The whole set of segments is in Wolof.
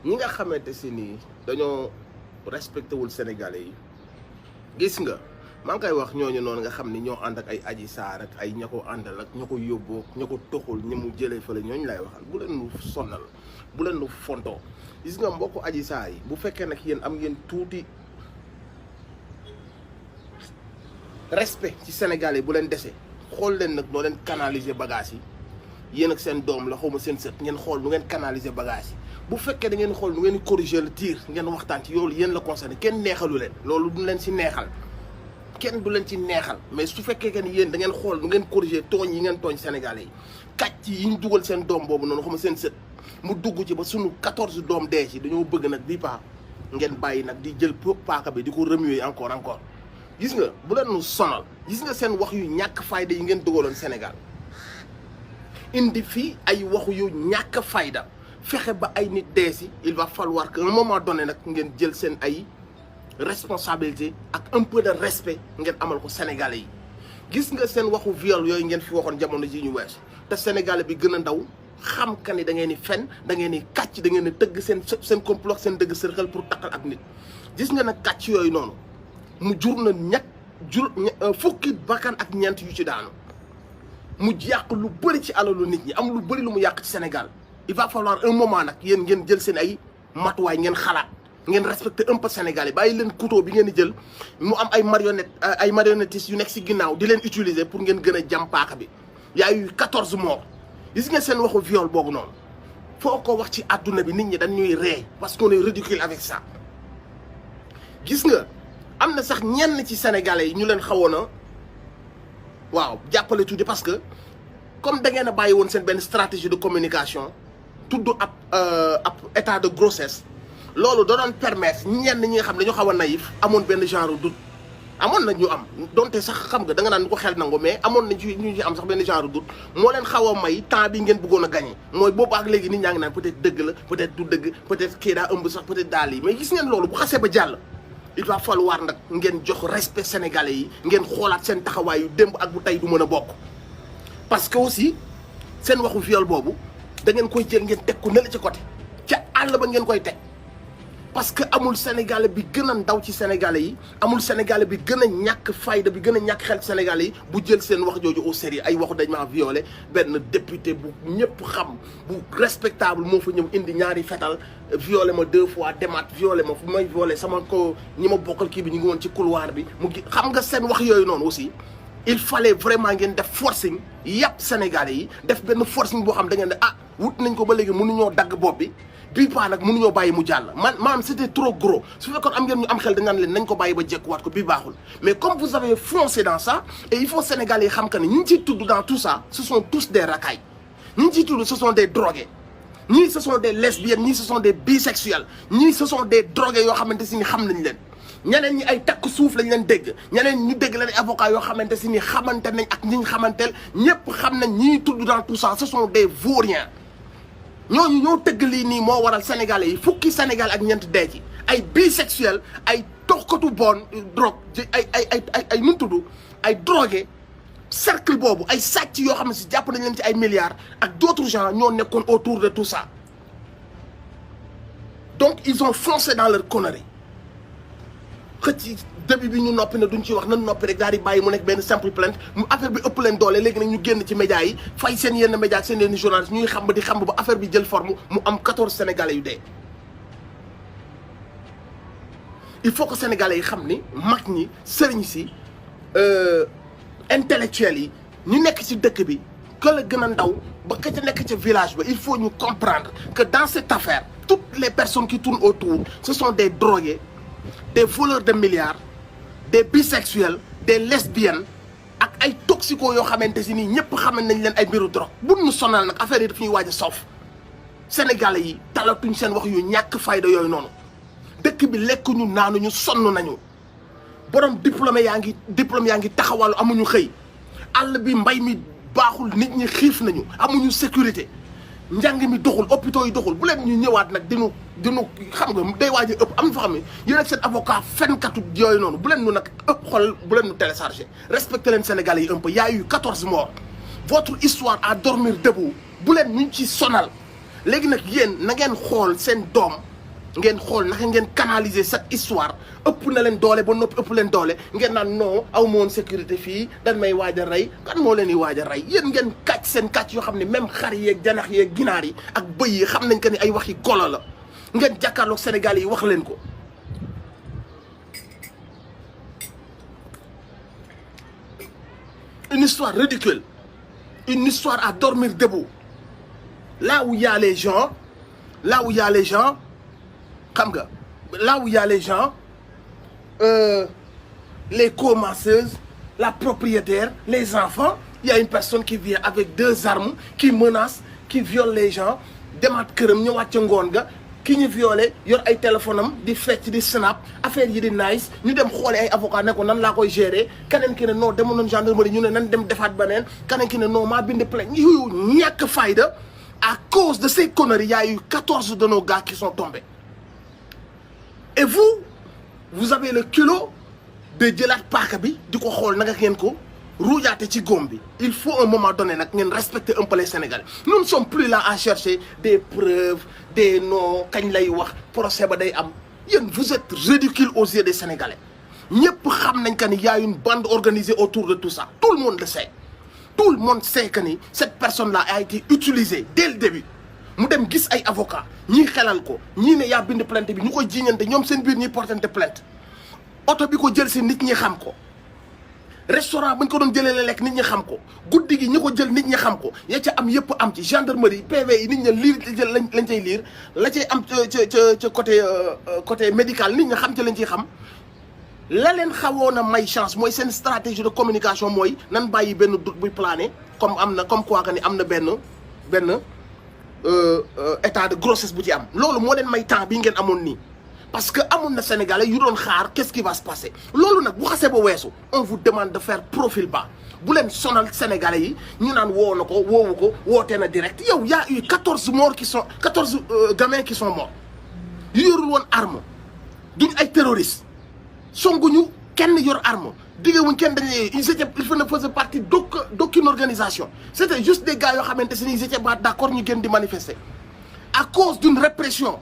ñi nga xamante si nii dañoo respecté wul Sénégalais yi gis nga maa ngi koy wax ñooñu noonu nga xam ni ñoo ànd ak ay Adji Sarr ak ay ña ko àndal ak ña ko yóbboo ña ko toxul ña mu jëlee fële ñooñu lay waxal bu leen nu sonnal bu leen nu fontoo gis nga mbokku Adji Sarr yi bu fekkee nag yéen am ngeen tuuti respect ci Sénégalais yi bu leen dese xool leen nag noo leen canaliser bagage yi yéen ak seen doom la xawma seen sët ngeen xool nu ngeen canaliser bagage yi bu fekkee da ngeen xool nu ngeen corriger le tir ngeen waxtaan ci yoolu yéen la concerné kenn neexalu leen loolu du leen ci neexal kenn du leen ci neexal mais su fekkee que ni yéen da ngeen xool nu ngeen corriger tooñ yi ngeen tooñ Sénégalais yi kàcc yi ñu dugal seen doom boobu noonu xawma seen sët mu dugg ci ba sunu 14 doom dee ci dañoo bëgg nag bii paa ngeen bàyyi nag di jël paaka bi di ko remuer encore gis nga bu leen nu sonal gis nga seen wax yu ñàkk fayda yi ngeen dugaloon Sénégal indi fii ay waxu yu ñàkk fayda fexe ba ay nit dee si il va falloir que un moment donné nag ngeen jël seen ay responsabilité ak un peu de respect ngeen amal ko Sénégalais yi gis nga seen waxu viol yooyu ngeen fi waxoon jamono ji ñu wees te Sénégalais bi gën a ndaw xam ka ni da ngeen di fen da ngeen di kàcc da ngeen di tëgg seen complot seen dëgg sërxal pour takkal ak nit gis nga nag kàcc yooyu noonu mu jur na fukki bakkan ak ñeent yu ci daanu mu yàq lu bëri ci alalu nit ñi am lu bëri lu mu yàq ci Sénégal il va falloir un moment nag yéen ngeen jël seen ay matuwaay ngeen xalaat ngeen respecter un peu Sénégalais bàyyi leen couteau bi ngeen di jël mu am ay marionnettistes yu nekk si ginnaaw di leen utiliser pour ngeen gën a jam paaka bi y a eu 14 morts gis ngeen seen waxu viol boobu noonu foo ko wax ci àdduna bi nit ñi dañ ñuy rey parce qu'on est ridicule avec ça gis nga am na sax ñenn ci Sénégalais yi ñu leen xawoon a waaw jàppale tuuti parce que comme da ngeen a bàyyi woon seen benn stratégie de communication tudd ab état de grossesse loolu da doon permettre ñenn ñi nga xam ne dañoo xaw a naïf amoon benn genre doute amoon na ñu am donte sax xam nga da nga naan ko xel nangu mais amoon nañ ci ñu ci am sax benn genre doute moo leen xaw a may temps bi ngeen bëggoon a gagné mooy boobu ak léegi nit ñaa ngi naan peut-être dëgg la peut-être du dëgg peut-être kii daa ëmb sax peut-être daal yi mais gis ngeen loolu bu xasee ba jàll il va falloir nag ngeen jox respect Sénégalais yi ngeen xoolaat seen taxawaayu démb ak bu tey du mën a bokk parce que aussi seen waxu viol boobu da ngeen koy jël ngeen teg ko ne la ci côté ca àll ba ngeen koy teg parce que amul Sénégalais bi gën a ndaw ci Sénégalais yi amul Sénégalais bi gën a ñàkk fayda bi gën a ñàkk xel Sénégalais yi bu jël seen wax jooju au sérieux ay waxu dañ maa violé benn député bu ñëpp xam bu respectable moo fa ñëw indi ñaari fetal violé ma 2 fois demaat violé ma fu may violé sama ko ñi ma bokkal kii bi ñu ngi woon ci couloir bi mu ngi xam nga seen wax yooyu noonu aussi il fallait vraiment ngeen def forcing yàpp Sénégalais yi def benn forcing boo xam da ngeen ne ah wut nañ ko ba léegi mënuñoo dagg bopp bi bii paa nag mënuñoo bàyyi mu jàll maanaam c'était trop gros su fekkoon am ngeen ñu am xel da ngaan leen nañ ko bàyyi ba jekkuwaat ko bii baaxul mais comme vous avez foncé dans ça et il faut Sénégalais yi xam que ne ñi ciy tudd dans tout ça ce sont tous des racailles ñi ciy tudd ce sont des drogués ñii ce sont des lesbiennes ñii ce sont des bisexuels ñii ce sont des drogués yoo xamante si ni xam nañ leen ñeneen ñi ay takk suuf lañ leen dégg ñeneen ñu dégg leen ay avocats yoo xamante si ni xamante nañ ak ñi ñu xamanteel ñëpp xam nañ ñii tudd dans tout ça ce sont des vauriens ñooñu ñoo tëgg lii nii moo waral Sénégalais yi fukki Sénégal ak ñeent dee ci ay bisexuel ay toxkatu bon drogue ay nu tudd ay drogué cercle boobu ay sàcc yoo xam ne si jàpp nañ leen ci ay milliards ak d'autres gens ñoo nekkoon autour de tout ça donc ils ont foncé dans leur connerie xëcc début bi ñu noppi ne duñ ci wax nan noppi rek daal di bàyyi mu nekk benn simple plainte mu affaire bi ëpp leen doole léegi nag ñu génn ci médias yi fay seen yenn médias ak seen yenn journalistes ñuy xam ba di xam ba affaire bi jël forme mu am 14 Sénégalais yu dee. il faut que Sénégalais yi xam ni mag ñi sëriñ si intellectuels yi ñu nekk ci dëkk bi que la gën a ndaw ba ka ca nekk ca village ba il faut ñu comprendre que dans cette affaire toutes les personnes qui tournent autour ce sont des drogués des voleurs de milliards des bisexuels des lesbiennes ak ay toxicos yoo xamante si nii ñëpp xaman nañ leen ay mbiru drogue bu ñu sonal nag affaire yi daf ñuy waaj a soof Sénégalais yi talatuñ seen wax yu ñàkk fayda yooyu noonu dëkk bi lekkuñu naanuñu sonn nañu borom diplôme yaa ngi taxawalu amuñu xëy àll bi mbay mi baaxul nit ñi xiif nañu amuñu sécurité njàng mi doxul hôpitaux yi doxul bu leen ñu ñëwaat nag dinu xam nga day waaj a ëpp am na fa xam ne yéen ak seen avocat fenkatu yooyu noonu bu leen ñu nag ëpp xol bu leen ñu téléchargé respecté leen Sénégalais yi un peu y a eu 14 morts votre histoire à dormir debout bu leen ñu ci sonal léegi nag yéen na ngeen xool seen doom ngeen xool naka ngeen canaliser cette histoire ëpp na leen doole ba noppi ëpp leen doole ngeen naan non aw ma woon sécurité fii dañ may waaj a rey kan moo leen di waaj a rey yéen ngeen kàcc seen kàcc yoo xam ne même xar yeeg janax yeeg ginaar yi ak bëy yi xam nañ que ni ay waxi golo la ngeen jàkkaarloog Sénégal yi wax leen ko. Une histoire ridicule, une histoire à dormir debout. Là où il y a les gens, là où il y a les gens, comme ça, là où il y a les gens, les commenceuses, la propriétaire, les enfants, il y a une personne qui vient avec 2 armes, qui menace, qui viole les gens, demat kërëm ñëwaat ca ngoon ga ki ñu violé yor ay téléphone am di fecc di snap affaire yi di nice ñu dem xoole ay avocat ne ko nan laa koy gérer keneen ki ne non demoon nañ gendarmerie ñu ne nan dem defaat beneen keneen ki ne non maa bind plainte yu ñàkk fayda. À cause de ces conneries, il y a eu 14 de nos gars qui sont tombés. Et vous avez le culot de jëlaat paaka bi di ko xool naka ngeen ko ruujaate ci góom bi. Il faut un moment donné nag ngeen respecter un peu les Sénégalais. Nous ne sommes plus là à chercher des preuves des noms kañ lay wax procès ba day am yéen vous êtes ridicule aux yeux des Sénégalais ñëpp xam nañ que ni y a une bande organisée autour de tout ça tout le monde le sait. Tout le monde sait que ni cette personne-là a été utilisée dès le début mu dem gis ay avocat ñii xelal ko ñii ne yaa bind plainte bi ñu koy jiiñante ñoom seen biir ñuy portante plainte oto bi ko jël si nit ñi xam ko restaurant bañ ko doon jëlee la lekk nit ñi xam ko guddi gi ñi ko jël nit ñi xam ko ya ca am yëpp am ci gendarmerie PV yi nit ñi liir jël lañ cay liir la cay am ca côté médical nit ñi xam ci lañ ciy xam. La leen xawoon a may chance mooy seen stratégie de communication mooy nan bàyyi benn doute buy plané comme am na comme quoi que ni am na benn état de grossesse bu ci am loolu moo leen may temps bi ngeen amoon nii parce que amoon na Sénégalais yu doon xaar qu'est-ce qui va se passer loolu nag bu xasee ba weesu on vous demande de faire profil bas bu leen sonal Sénégalais yi ñu naan woo na ko woowu ko wootee na direct yow y a eu 14 morts qui sont 14 gamins qui sont morts yu yorul woon arme duñ ay terroristes. songuñu kenn yor arme diggewuñ kenn dañuy ils ne faisaient partie d'aucune organisation c'était juste des gars yoo xamante ne ils étaient pas d'accord ñu gën di manifester à cause d'une répression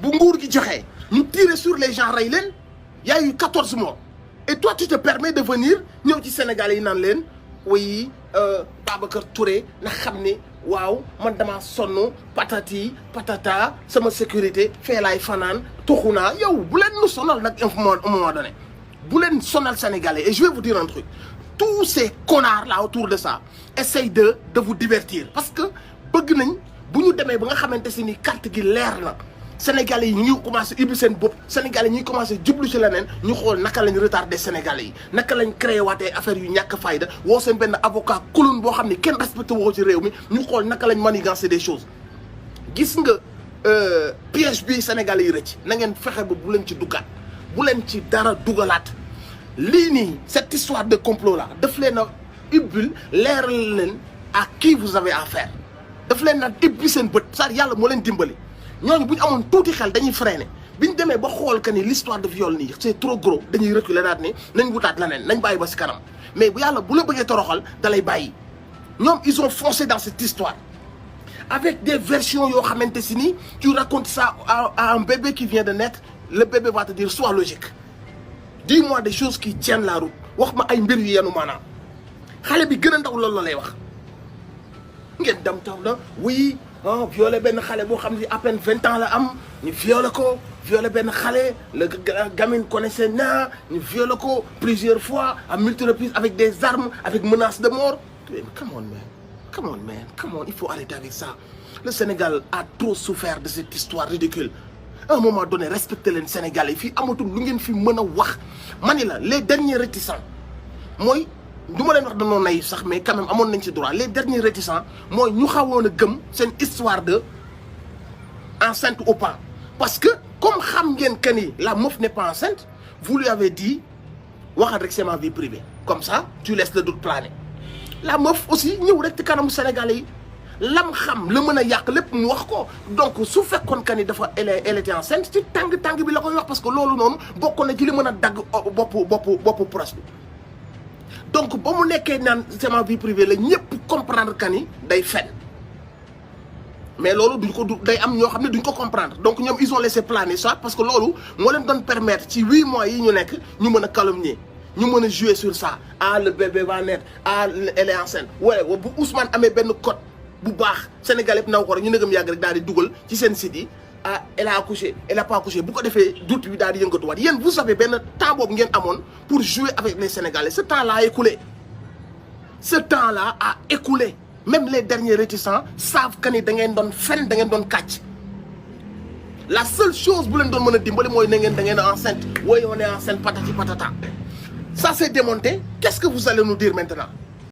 bu nguur gi joxe ñu tirer sur les gens rey leen y a eu 14 morts et toi tu te permets de venir ñëw ci Sénégalais yi naan leen oui Babacar Touré na xam ne waaw man dama sonn patati patata sama sécurité fee laay fanaan toxu naa yow bu leen nu sonal nag un moment donné bu leen sonal Sénégalais et je vais vous dire un truc tous ces connards là autour de ça essayent de vous divertir parce que bëgg nañ bu ñu demee ba nga xamante si ni carte gi leer na Sénégalais yi ñu ngi commencé ubbi seen bopp Sénégalais yi ñu ngi commencé jublu ci leneen ñu xool naka lañ retardé Sénégalais yi naka lañ créé waatee affaire yu ñàkk fayda woo seen benn avocat kulun boo xam ne kenn respecté woo ci réew mi ñu xool naka lañ manigancer des choses gis nga piège bi Sénégalais yi rëcc na ngeen fexe ba bu leen ci duggaat bu leen ci dara dugalaat lii nii cette histoire de complot là daf leen a ubbil leeral leen à qui vous avez affaire daf leen a ubbi seen bët saa yàlla moo leen dimbali. ñooñu bu ñu amoon tuuti xel dañuy freiner bi ñu demee ba xool que ni l'histoire de viol nii c'est trop gros dañuy reculer daat ni nañ wutaat leneen nañ bàyyi ba si kanam mais bu yàlla bu la bëggee toroxal da lay bàyyi ñoom ils ont foncé dans cette histoire avec des versions yoo xamante si ni tu racontes ça à un bébé qui vient de naître le bébé va te dire sois logique dis-moi des choses qui tiennent la route wax ma ay mbir yu yenu maanaam xale bi gën a ndaw loolu la lay wax ngeen dem taw la oui violé benn xale boo xam ne à peine 20 ans la am ñu violé ko violé benn xale le gamin connaissait na ñu violé ko plusieurs fois à multiples reprises avec des armes avec menace de mort. Come on man il faut arrêter avec ça le Sénégal a trop souffert de cette histoire ridicule à un moment donné respecter leen Sénégalais yi fii amatul lu ngeen fi mën a wax ma ni la les derniers réticents mooy du ma leen wax dañoo naïf sax mais quand même amoon nañ ci droit les derniers réticents mooy ñu xawoon a gëm seen histoire de enceinte ou pas parce que comme xam ngeen que ni la meuf n'est pas enceinte vous lui avez dit waxal rek c'est ma vie privée comme ça tu laisses le doute planer la meuf aussi ñëw rek ci kanamu Sénégalais yi lam xam la mën a yàq lépp mu wax ko donc su fekkoon que ni dafa elle était enceinte ci tàng bi la koy wax parce que loolu noonu bokkoon na ci li mën a dagg boppu proche bi donc ba mu nekkee naan c'est ma vie privée la ñëpp comprendre que ni day fen mais loolu duñ ko day am ñoo xam ne duñ ko comprendre donc ñoom ils ont laissé planer ça parce que loolu moo leen doon permettre ci 8 mois yi ñu nekk ñu mën a calomnier ñu mën a jouer sur ça. Ah le bébé va naître, ah elle est enceinte wala bu Ousmane amee benn code bu baax Sénégal yëpp naw ko rek ñu nëgëm yàgg rek daal di dugal ci seen site yi. Ah elle a accouché, elle a pas accouché bu ko defee doute bi daal di yëngatuwaat yéen vous savez benn temps boobu ngeen amoon pour jouer avec les Sénégalais ce temps là a écoulé ce temps là a écoulé même les derniers réticents savent que ni da ngeen doon fen da ngeen doon kàcc la seule chose bu leen doon mën a dimbali mooy na ngeen da ngeen enceinte oui on est enceinte patati patata ça c'est démonté qu'est-ce que vous allez nous dire maintenant